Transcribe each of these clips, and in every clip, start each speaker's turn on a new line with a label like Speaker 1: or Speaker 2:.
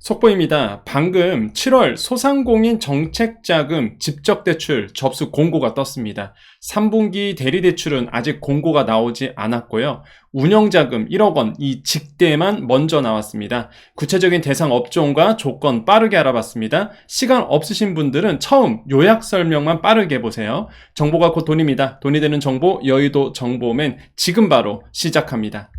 Speaker 1: 속보입니다. 방금 7월 소상공인 정책자금 직접대출 접수 공고가 떴습니다. 3분기 대리대출은 아직 공고가 나오지 않았고요. 운영자금 1억 원 이 직대만 먼저 나왔습니다. 구체적인 대상 업종과 조건 빠르게 알아봤습니다. 시간 없으신 분들은 처음 요약 설명만 빠르게 보세요. 정보가 곧 돈입니다. 돈이 되는 정보 여의도 정보맨 지금 바로 시작합니다.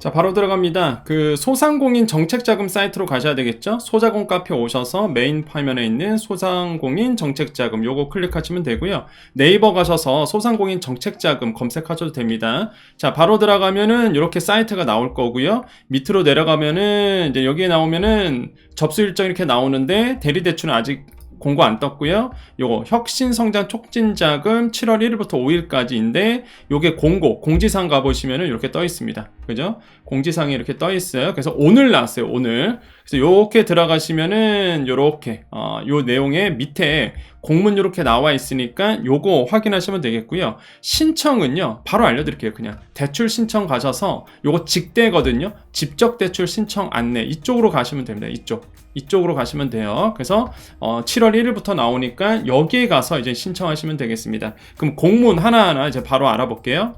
Speaker 1: 자, 바로 들어갑니다. 그 소상공인 정책자금 사이트로 가셔야 되겠죠? 소자공 카페 오셔서 메인 화면에 있는 소상공인 정책자금 요거 클릭하시면 되고요. 네이버 가셔서 소상공인 정책자금 검색하셔도 됩니다. 자, 바로 들어가면은 이렇게 사이트가 나올 거고요. 밑으로 내려가면은 이제 여기에 나오면은 접수 일정 이렇게 나오는데 대리대출은 아직 공고 안 떴고요. 요거 혁신성장 촉진자금 7월 1일부터 5일까지인데 요게 공지사항 가보시면은 이렇게 떠 있습니다. 그죠? 공지사항이 이렇게 떠 있어요. 그래서 오늘 나왔어요. 오늘. 그래서 요렇게 들어가시면은 요렇게 요 내용에 밑에 공문 요렇게 나와 있으니까 요거 확인하시면 되겠고요. 신청은요. 바로 알려드릴게요. 그냥 대출 신청 가셔서 요거 직대거든요. 직접 대출 신청 안내 이쪽으로 가시면 됩니다. 이쪽으로 가시면 돼요. 그래서 7월 1일부터 나오니까 여기에 가서 이제 신청하시면 되겠습니다. 그럼 공문 하나하나 이제 바로 알아볼게요.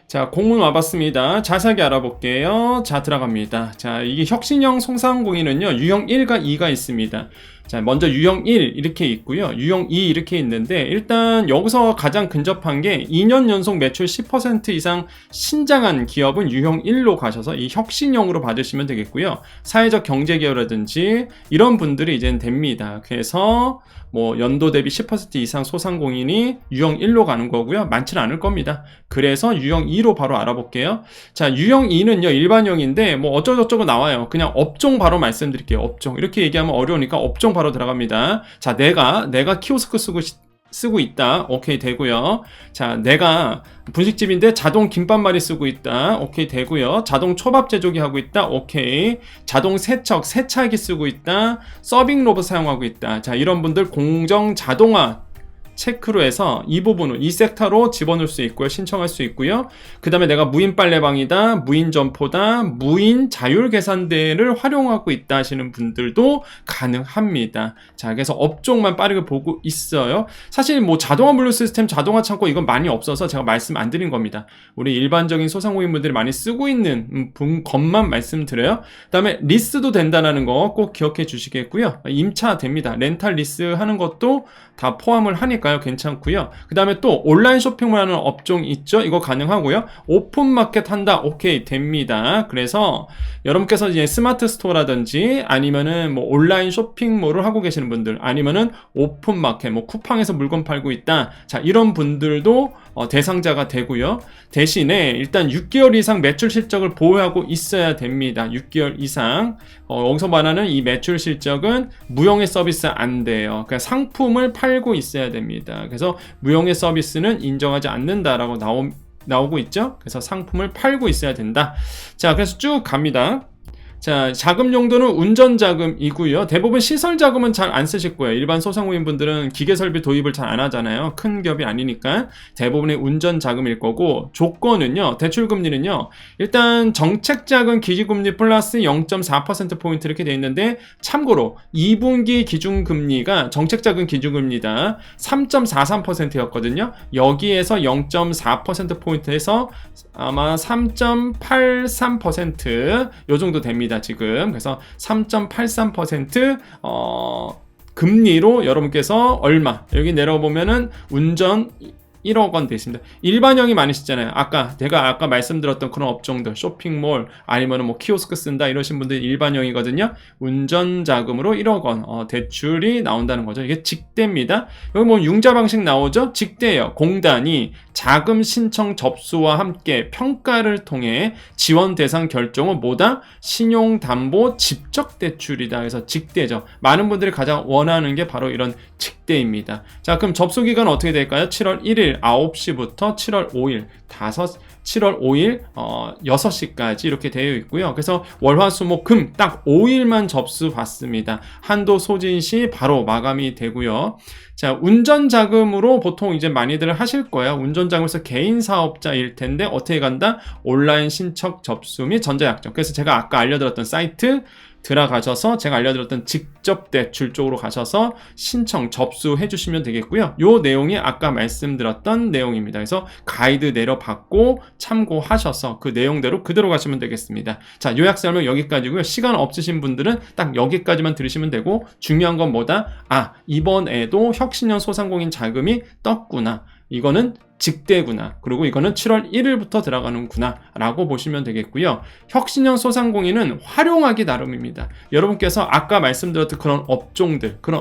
Speaker 1: 자, 공문 와봤습니다. 자세하게 알아볼게요. 자, 들어갑니다. 자, 이게 혁신형 소상공인은요, 유형 1과 2가 있습니다. 자, 먼저 유형 1 이렇게 있고요. 유형 2 이렇게 있는데 일단 여기서 가장 근접한 게 2년 연속 매출 10% 이상 신장한 기업은 유형 1로 가셔서 이 혁신형으로 받으시면 되겠고요. 사회적 경제기여라든지 이런 분들이 이제는 됩니다. 그래서 뭐 연도 대비 10% 이상 소상공인이 유형 1로 가는 거고요. 많지는 않을 겁니다. 그래서 유형 2로 바로 알아볼게요. 자, 유형 2는요, 일반형인데 뭐 어쩌고저쩌고 나와요. 그냥 업종 바로 말씀드릴게요. 업종. 이렇게 얘기하면 어려우니까 업종 바로 들어갑니다. 자, 내가 키오스크 쓰고 있다. 오케이 되고요. 자, 내가 분식집인데 자동 김밥말이 쓰고 있다. 오케이 되고요. 자동 초밥 제조기 하고 있다. 오케이. 자동 세차기 쓰고 있다. 서빙 로봇 사용하고 있다. 자, 이런 분들 공정 자동화 체크로 해서 이 부분을 이 섹터로 집어넣을 수 있고요. 신청할 수 있고요. 그 다음에 내가 무인 빨래방이다, 무인 점포다, 무인 자율 계산대를 활용하고 있다 하시는 분들도 가능합니다. 자, 그래서 업종만 빠르게 보고 있어요. 사실 뭐 자동화 물류 시스템, 자동화 창고 이건 많이 없어서 제가 말씀 안 드린 겁니다. 우리 일반적인 소상공인분들이 많이 쓰고 있는 것만 말씀드려요. 그 다음에 리스도 된다는 거 꼭 기억해 주시겠고요. 임차 됩니다. 렌탈 리스 하는 것도 다 포함을 하니까요. 괜찮고요. 그 다음에 또 온라인 쇼핑몰 하는 업종 있죠? 이거 가능하고요. 오픈마켓 한다. 오케이 됩니다. 그래서 여러분께서 이제 스마트 스토어라든지 아니면은 뭐 온라인 쇼핑몰을 하고 계시는 분들 아니면은 오픈마켓 뭐 쿠팡에서 물건 팔고 있다. 자, 이런 분들도 대상자가 되고요. 대신에 일단 6개월 이상 매출 실적을 보유하고 있어야 됩니다. 6개월 이상. 여기서 말하는 이 매출 실적은 무형의 서비스 안 돼요. 그러니까 상품을 팔고 있어야 됩니다. 그래서 무형의 서비스는 인정하지 않는다라고 나오고 있죠. 그래서 상품을 팔고 있어야 된다. 자, 그래서 쭉 갑니다. 자, 자금 용도는 운전자금이고요. 대부분 시설자금은 잘 안 쓰실 거예요. 일반 소상공인분들은 기계설비 도입을 잘 안 하잖아요. 큰 기업이 아니니까 대부분의 운전자금일 거고, 조건은요, 대출금리는요, 일단 정책자금 기준금리 플러스 0.4%포인트 이렇게 돼 있는데, 참고로 2분기 기준금리가 정책자금 기준금리다 3.43%였거든요. 여기에서 0.4%포인트에서 아마 3.83% 요 정도 됩니다. 지금. 그래서 3.83% 금리로 여러분께서 얼마 여기 내려보면은 운전 1억 원 돼 있습니다. 일반형이 많으시잖아요. 제가 아까 말씀드렸던 그런 업종들, 쇼핑몰, 아니면 뭐 키오스크 쓴다 이러신 분들 일반형이거든요. 운전자금으로 1억 원, 대출이 나온다는 거죠. 이게 직대입니다. 여기 뭐 융자 방식 나오죠? 직대예요. 공단이 자금 신청 접수와 함께 평가를 통해 지원 대상 결정은 뭐다? 신용담보 직접대출이다. 그래서 직대죠. 많은 분들이 가장 원하는 게 바로 이런 직대입니다. 자, 그럼 접수기간은 어떻게 될까요? 7월 1일 9시부터 7월 5일 7월 5일 6시까지 이렇게 되어 있고요. 그래서 월화수목금 딱 5일만 접수 받습니다. 한도 소진 시 바로 마감이 되고요. 자, 운전자금으로 보통 이제 많이들 하실 거예요. 운전자금에서 개인 사업자일 텐데 어떻게 간다? 온라인 신청 접수 및 전자약정. 그래서 제가 아까 알려드렸던 사이트 들어가셔서 제가 알려드렸던 직접 대출 쪽으로 가셔서 신청 접수해 주시면 되겠고요. 요 내용이 아까 말씀드렸던 내용입니다. 그래서 가이드 내려받고 참고하셔서 그 내용대로 그대로 가시면 되겠습니다. 자, 요약 설명 여기까지고요. 시간 없으신 분들은 딱 여기까지만 들으시면 되고, 중요한 건 뭐다? 이번에도 혁신형 소상공인 자금이 떴구나. 이거는 직대구나. 그리고 이거는 7월 1일부터 들어가는구나 라고 보시면 되겠고요. 혁신형 소상공인은 활용하기 나름입니다. 여러분께서 아까 말씀드렸던 그런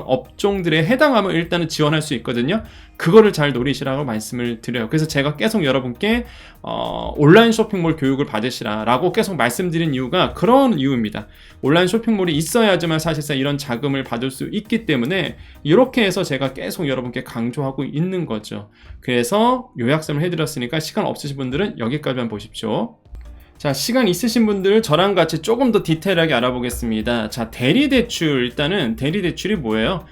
Speaker 1: 업종들에 해당하면 일단은 지원할 수 있거든요. 그거를 잘 노리시라고 말씀을 드려요. 그래서 제가 계속 여러분께 온라인 쇼핑몰 교육을 받으시라라고 계속 말씀드린 이유가 그런 이유입니다. 온라인 쇼핑몰이 있어야지만 사실상 이런 자금을 받을 수 있기 때문에 이렇게 해서 제가 계속 여러분께 강조하고 있는 거죠. 그래서 요약성을 해드렸으니까 시간 없으신 분들은 여기까지만 보십시오. 자, 시간 있으신 분들 저랑 같이 조금 더 디테일하게 알아보겠습니다. 자, 대리대출, 일단은 대리대출이 뭐예요?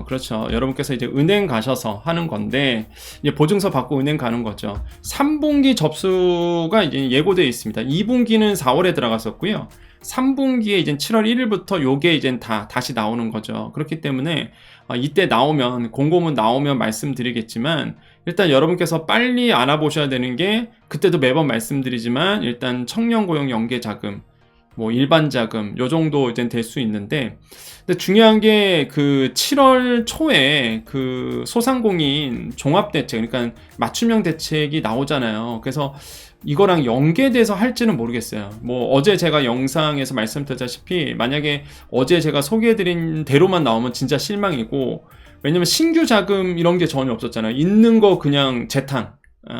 Speaker 1: 그렇죠. 여러분께서 이제 은행 가셔서 하는 건데, 이제 보증서 받고 은행 가는 거죠. 3분기 접수가 이제 예고되어 있습니다. 2분기는 4월에 들어갔었고요. 3분기에 이제 7월 1일부터 요게 이제 다시 나오는 거죠. 그렇기 때문에 이때 나오면, 공고문 나오면 말씀드리겠지만, 일단 여러분께서 빨리 알아보셔야 되는 게, 그때도 매번 말씀드리지만, 일단 청년고용 연계자금, 뭐 일반 자금 요 정도 이제 될 수 있는데, 근데 중요한 게 그 7월 초에 그 소상공인 종합대책, 그러니까 맞춤형 대책이 나오잖아요. 그래서 이거랑 연계돼서 할지는 모르겠어요. 뭐 어제 제가 영상에서 말씀드렸다시피 만약에 어제 제가 소개해드린 대로만 나오면 진짜 실망이고, 왜냐면 신규 자금 이런 게 전혀 없었잖아요. 있는 거 그냥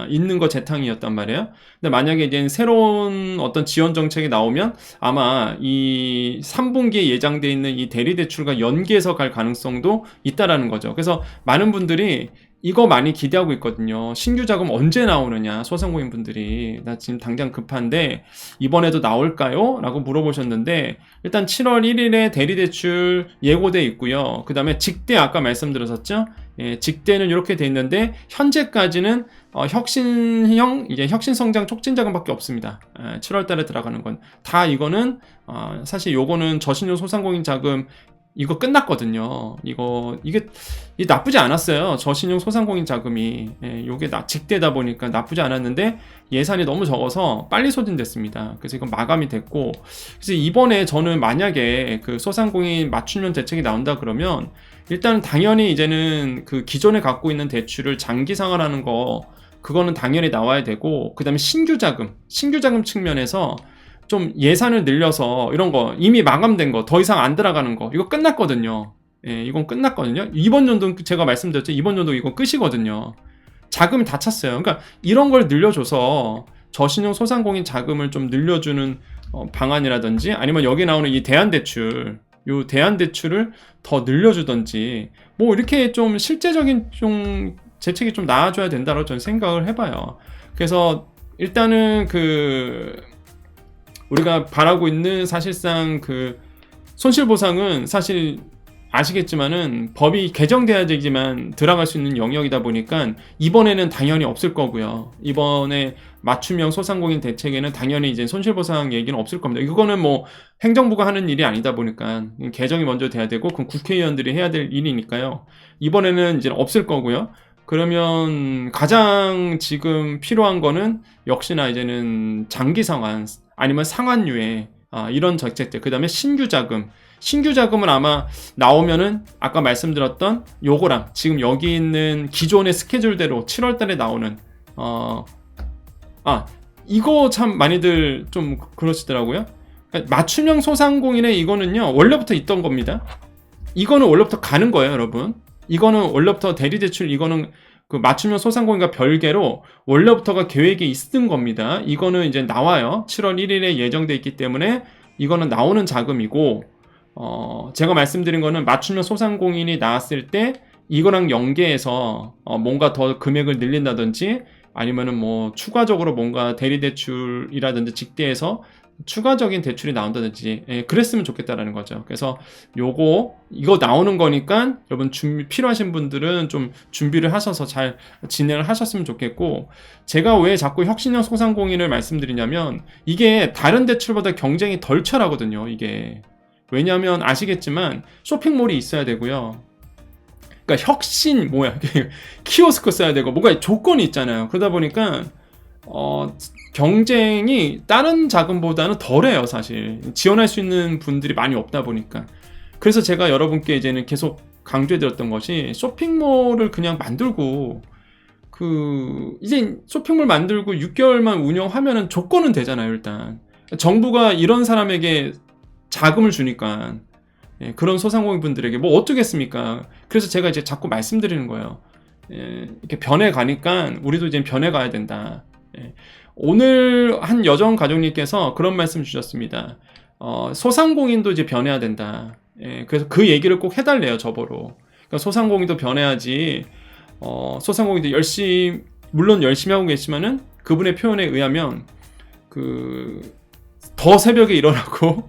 Speaker 1: 있는 거 재탕이었단 말이에요. 근데 만약에 이제 새로운 어떤 지원 정책이 나오면 아마 이 3분기에 예정되어 있는 이 대리대출과 연계해서 갈 가능성도 있다라는 거죠. 그래서 많은 분들이 이거 많이 기대하고 있거든요. 신규 자금 언제 나오느냐, 소상공인 분들이. 나 지금 당장 급한데 이번에도 나올까요? 라고 물어보셨는데, 일단 7월 1일에 대리대출 예고돼 있고요. 그 다음에 직대 아까 말씀드렸었죠? 예, 직대는 이렇게 돼 있는데 현재까지는 혁신형 이제 혁신성장 촉진자금밖에 없습니다. 7월 달에 들어가는 건 다 이거는 사실 요거는 저신용 소상공인 자금 이거 끝났거든요. 이게 나쁘지 않았어요. 저신용 소상공인 자금이. 요게 직대다 보니까 나쁘지 않았는데 예산이 너무 적어서 빨리 소진됐습니다. 그래서 이건 마감이 됐고, 그래서 이번에 저는 만약에 그 소상공인 맞춤형 대책이 나온다 그러면 일단 당연히 이제는 그 기존에 갖고 있는 대출을 장기 상환하는 거, 그거는 당연히 나와야 되고, 그 다음에 신규 자금 측면에서 좀 예산을 늘려서 이런 거 이미 마감된 거 더 이상 안 들어가는 거 이거 끝났거든요. 예, 이건 끝났거든요. 이번 연도 제가 말씀드렸죠. 이번 연도 이건 끝이거든요. 자금이 다 찼어요. 그러니까 이런 걸 늘려줘서 저신용 소상공인 자금을 좀 늘려주는 방안이라든지, 아니면 여기 나오는 이 대안대출을 더 늘려주든지, 뭐 이렇게 좀 실제적인 좀 대책이 좀 나와줘야 된다고 저는 생각을 해봐요. 그래서 일단은 우리가 바라고 있는 사실상 그 손실보상은 사실 아시겠지만은 법이 개정돼야 되지만 들어갈 수 있는 영역이다 보니까 이번에는 당연히 없을 거고요. 이번에 맞춤형 소상공인 대책에는 당연히 이제 손실보상 얘기는 없을 겁니다. 이거는 뭐 행정부가 하는 일이 아니다 보니까 개정이 먼저 돼야 되고, 그럼 국회의원들이 해야 될 일이니까요. 이번에는 이제 없을 거고요. 그러면 가장 지금 필요한 거는 역시나 이제는 장기 상환 아니면 상환유예 이런 정책들, 그 다음에 신규 자금은 아마 나오면은 아까 말씀드렸던 요거랑 지금 여기 있는 기존의 스케줄대로 7월 달에 나오는 이거 참 많이들 좀 그러시더라고요. 맞춤형 소상공인의 이거는요 원래부터 있던 겁니다. 이거는 원래부터 가는 거예요, 여러분. 이거는 원래부터 대리대출, 이거는 그 맞춤형 소상공인과 별개로 원래부터가 계획이 있었던 겁니다. 이거는 이제 나와요. 7월 1일에 예정돼 있기 때문에 이거는 나오는 자금이고, 제가 말씀드린 거는 맞춤형 소상공인이 나왔을 때 이거랑 연계해서 뭔가 더 금액을 늘린다든지, 아니면은 뭐 추가적으로 뭔가 대리대출이라든지 직대에서 추가적인 대출이 나온다든지, 그랬으면 좋겠다라는 거죠. 그래서 이거 나오는 거니까 여러분 필요하신 분들은 좀 준비를 하셔서 잘 진행을 하셨으면 좋겠고, 제가 왜 자꾸 혁신형 소상공인을 말씀드리냐면 이게 다른 대출보다 경쟁이 덜 치열하거든요. 이게 왜냐하면 아시겠지만 쇼핑몰이 있어야 되고요. 그러니까 혁신 키오스크 써야 되고 뭔가 조건이 있잖아요. 그러다 보니까 경쟁이 다른 자금보다는 덜해요, 사실. 지원할 수 있는 분들이 많이 없다 보니까. 그래서 제가 여러분께 이제는 계속 강조해드렸던 것이 쇼핑몰을 그냥 만들고 이제 쇼핑몰 만들고 6개월만 운영하면은 조건은 되잖아요, 일단. 정부가 이런 사람에게 자금을 주니까 그런 소상공인 분들에게 뭐 어쩌겠습니까? 그래서 제가 이제 자꾸 말씀드리는 거예요. 이렇게 변해 가니까 우리도 이제 변해 가야 된다. 오늘 한 여정 가족님께서 그런 말씀 주셨습니다. 소상공인도 이제 변해야 된다. 그래서 그 얘기를 꼭 해달래요, 저보러. 그러니까 소상공인도 변해야지. 소상공인도 물론 열심히 하고 계시지만은 그분의 표현에 의하면 더 새벽에 일어나고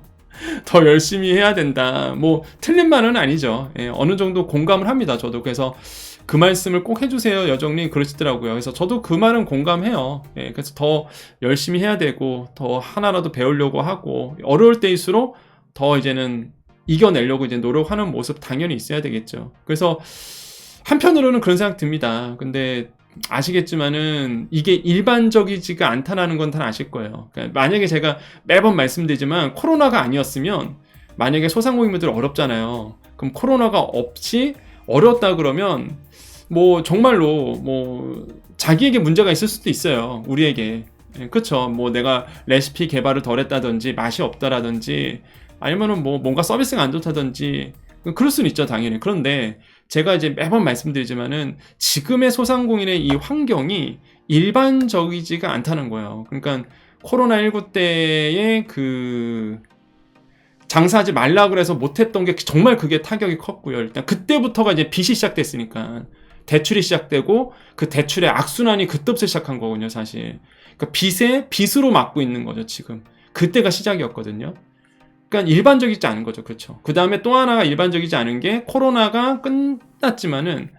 Speaker 1: 더 열심히 해야 된다. 뭐 틀린 말은 아니죠. 어느 정도 공감을 합니다, 저도. 그래서 그 말씀을 꼭 해주세요, 여정님 그러시더라고요. 그래서 저도 그 말은 공감해요. 그래서 더 열심히 해야 되고 더 하나라도 배우려고 하고 어려울 때일수록 더 이제는 이겨내려고 이제 노력하는 모습 당연히 있어야 되겠죠. 그래서 한편으로는 그런 생각 듭니다. 근데 아시겠지만은 이게 일반적이지가 않다는 건 다 아실 거예요. 그러니까 만약에 제가 매번 말씀드리지만 코로나가 아니었으면 만약에 소상공인분들 어렵잖아요. 그럼 코로나가 없이 어렵다 그러면 뭐 정말로 뭐 자기에게 문제가 있을 수도 있어요. 우리에게. 그쵸. 뭐 내가 레시피 개발을 덜 했다든지 맛이 없다라든지 아니면은 뭐 뭔가 서비스가 안 좋다든지 그럴 수는 있죠, 당연히. 그런데 제가 이제 매번 말씀드리지만은 지금의 소상공인의 이 환경이 일반적이지가 않다는 거예요. 그러니까 코로나19 때에 장사하지 말라 그래서 못했던 게 정말 그게 타격이 컸고요. 일단 그때부터가 이제 빚이 시작됐으니까 대출이 시작되고 그 대출의 악순환이 그때부터 시작한 거거든요, 사실. 그러니까 빚으로 막고 있는 거죠, 지금. 그때가 시작이었거든요. 그러니까 일반적이지 않은 거죠. 그렇죠. 그 다음에 또 하나가 일반적이지 않은 게 코로나가 끝났지만은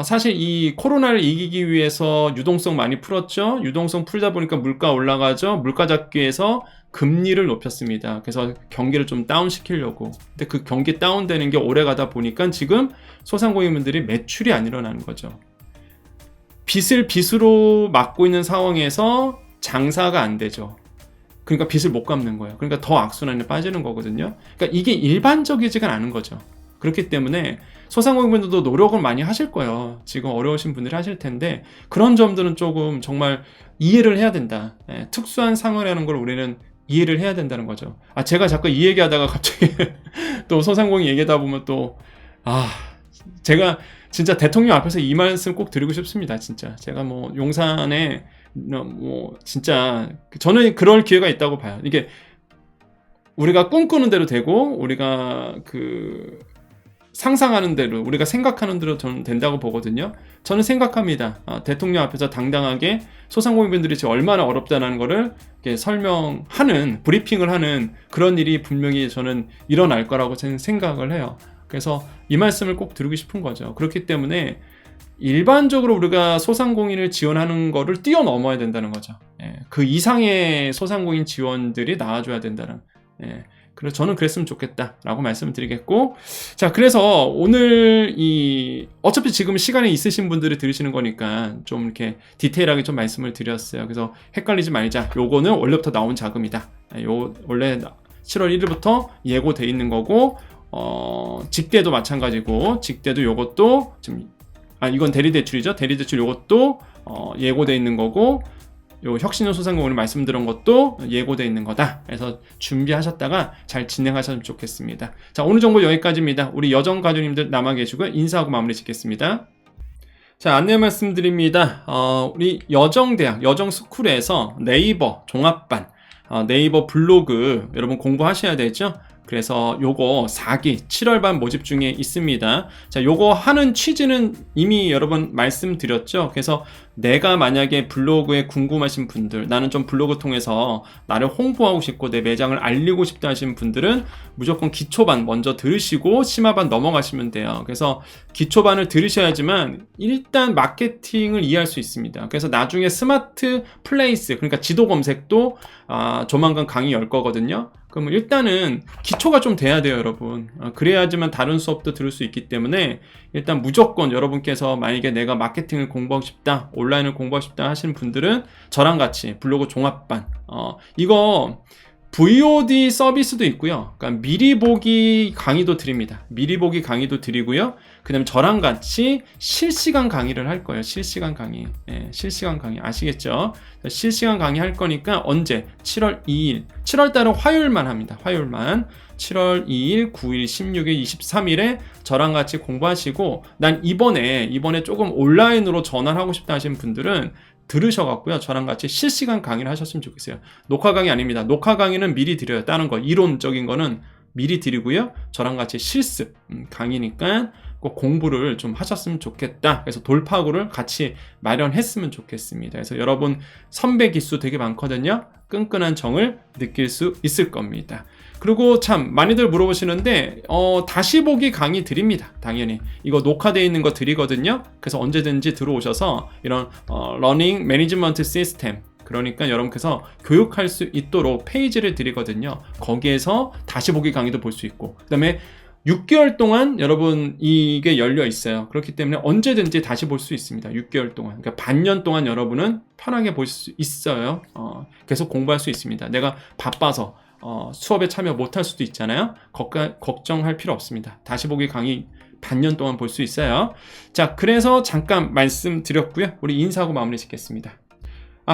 Speaker 1: 사실 이 코로나를 이기기 위해서 유동성 많이 풀었죠. 유동성 풀다 보니까 물가 올라가죠. 물가 잡기 위해서 금리를 높였습니다. 그래서 경기를 좀 다운시키려고. 근데 그 경기 다운되는 게 오래 가다 보니까 지금 소상공인분들이 매출이 안 일어나는 거죠. 빚을 빚으로 막고 있는 상황에서 장사가 안 되죠. 그러니까 빚을 못 갚는 거예요. 그러니까 더 악순환에 빠지는 거거든요. 그러니까 이게 일반적이지가 않은 거죠. 그렇기 때문에 소상공인분들도 노력을 많이 하실 거예요. 지금 어려우신 분들이 하실 텐데 그런 점들은 조금 정말 이해를 해야 된다. 특수한 상황이라는 걸 우리는 이해를 해야 된다는 거죠. 제가 자꾸 이 얘기하다가 갑자기 또 소상공인 얘기하다 보면 제가 진짜 대통령 앞에서 이 말씀 꼭 드리고 싶습니다. 진짜 제가 뭐 용산에 진짜 저는 그럴 기회가 있다고 봐요. 이게 우리가 꿈꾸는 대로 되고 우리가 상상하는 대로 우리가 생각하는 대로 저는 된다고 보거든요. 저는 생각합니다. 대통령 앞에서 당당하게 소상공인분들이 지금 얼마나 어렵다는 거를 설명하는 브리핑을 하는 그런 일이 분명히 저는 일어날 거라고 저는 생각을 해요. 그래서 이 말씀을 꼭 드리고 싶은 거죠. 그렇기 때문에 일반적으로 우리가 소상공인을 지원하는 거를 뛰어넘어야 된다는 거죠. 그 이상의 소상공인 지원들이 나와줘야 된다는. 그래서 저는 그랬으면 좋겠다라고 말씀을 드리겠고, 자, 그래서 오늘 어차피 지금 시간이 있으신 분들이 들으시는 거니까 좀 이렇게 디테일하게 좀 말씀을 드렸어요. 그래서 헷갈리지 말자. 요거는 원래부터 나온 자금이다. 원래 7월 1일부터 예고돼 있는 거고, 직대도 마찬가지고, 직대도 요것도 지금 이건 대리대출이죠. 대리대출 요것도 예고돼 있는 거고, 요 혁신형 소상공인을 말씀드린 것도 예고돼 있는 거다. 그래서 준비하셨다가 잘 진행하셨으면 좋겠습니다. 자, 오늘 정보 여기까지입니다. 우리 여정 가족님들 남아 계시고요. 인사하고 마무리 짓겠습니다. 자, 안내 말씀드립니다. 우리 여정대학, 여정스쿨에서 네이버 종합반, 네이버 블로그 여러분 공부하셔야 되죠? 그래서 요거 4기 7월반 모집 중에 있습니다. 자, 요거 하는 취지는 이미 여러 번 말씀드렸죠. 그래서 내가 만약에 블로그에 궁금하신 분들, 나는 좀 블로그 통해서 나를 홍보하고 싶고 내 매장을 알리고 싶다 하시는 분들은 무조건 기초반 먼저 들으시고 심화반 넘어가시면 돼요. 그래서 기초반을 들으셔야지만 일단 마케팅을 이해할 수 있습니다. 그래서 나중에 스마트 플레이스, 그러니까 지도 검색도 조만간 강의 열 거거든요. 그럼 일단은 기초가 좀 돼야 돼요, 여러분. 그래야지만 다른 수업도 들을 수 있기 때문에 일단 무조건 여러분께서 만약에 내가 마케팅을 공부하고 싶다, 온라인을 공부하고 싶다 하시는 분들은 저랑 같이 블로그 종합반, 이거 VOD 서비스도 있고요. 그러니까 미리 보기 강의도 드립니다. 미리 보기 강의도 드리고요. 그 다음에 저랑 같이 실시간 강의를 할 거예요. 실시간 강의. 실시간 강의. 아시겠죠? 실시간 강의 할 거니까 언제? 7월 2일. 7월 달은 화요일만 합니다. 화요일만. 7월 2일, 9일, 16일, 23일에 저랑 같이 공부하시고, 난 이번에 조금 온라인으로 전환하고 싶다 하시는 분들은 들으셔갖고요, 저랑 같이 실시간 강의를 하셨으면 좋겠어요. 녹화 강의 아닙니다. 녹화 강의는 미리 드려요. 다른 거 이론적인 거는 미리 드리고요, 저랑 같이 실습 강의니까 꼭 공부를 좀 하셨으면 좋겠다. 그래서 돌파구를 같이 마련했으면 좋겠습니다. 그래서 여러분 선배 기수 되게 많거든요. 끈끈한 정을 느낄 수 있을 겁니다. 그리고 참 많이들 물어보시는데 다시 보기 강의 드립니다. 당연히 이거 녹화되어 있는 거 드리거든요. 그래서 언제든지 들어오셔서 이런 러닝 매니지먼트 시스템, 그러니까 여러분께서 교육할 수 있도록 페이지를 드리거든요. 거기에서 다시 보기 강의도 볼 수 있고, 그 다음에 6개월 동안 여러분 이게 열려 있어요. 그렇기 때문에 언제든지 다시 볼 수 있습니다. 6개월 동안, 그러니까 반년 동안 여러분은 편하게 볼 수 있어요. 계속 공부할 수 있습니다. 내가 바빠서 수업에 참여 못할 수도 있잖아요. 걱정할 필요 없습니다. 다시 보기 강의 반년 동안 볼 수 있어요. 자, 그래서 잠깐 말씀드렸고요. 우리 인사하고 마무리 짓겠습니다.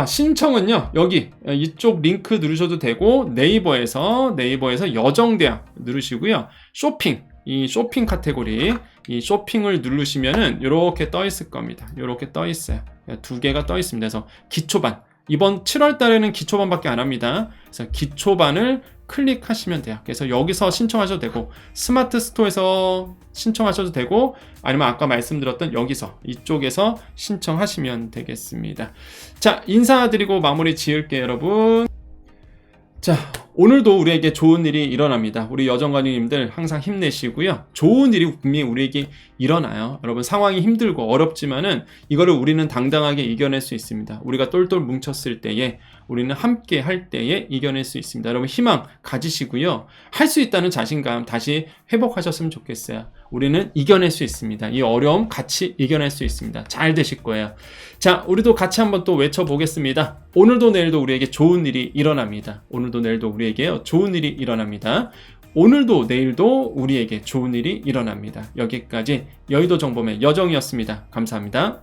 Speaker 1: 신청은요, 여기 이쪽 링크 누르셔도 되고, 네이버에서 여정대학 누르시고요, 이 쇼핑 카테고리, 이 쇼핑을 누르시면은 이렇게 떠 있을 겁니다. 이렇게 떠 있어요. 두 개가 떠 있습니다. 그래서 기초반, 이번 7월 달에는 기초반밖에 안 합니다. 그래서 기초반을 클릭하시면 돼요. 그래서 여기서 신청하셔도 되고, 스마트 스토어에서 신청하셔도 되고, 아니면 아까 말씀드렸던 여기서, 이쪽에서 신청하시면 되겠습니다. 자, 인사드리고 마무리 지을게요, 여러분. 자, 오늘도 우리에게 좋은 일이 일어납니다. 우리 여정관님들 항상 힘내시고요. 좋은 일이 분명히 우리에게 일어나요. 여러분, 상황이 힘들고 어렵지만은 이거를 우리는 당당하게 이겨낼 수 있습니다. 우리가 똘똘 뭉쳤을 때에, 우리는 함께 할 때에 이겨낼 수 있습니다. 여러분, 희망 가지시고요. 할 수 있다는 자신감 다시 회복하셨으면 좋겠어요. 우리는 이겨낼 수 있습니다. 이 어려움 같이 이겨낼 수 있습니다. 잘 되실 거예요. 자, 우리도 같이 한번 또 외쳐보겠습니다. 오늘도 내일도 우리에게 좋은 일이 일어납니다. 오늘도 내일도 우리에게 좋은 일이 일어납니다. 오늘도 내일도 우리에게 좋은 일이 일어납니다. 여기까지 여의도 정보맨 여정이었습니다. 감사합니다.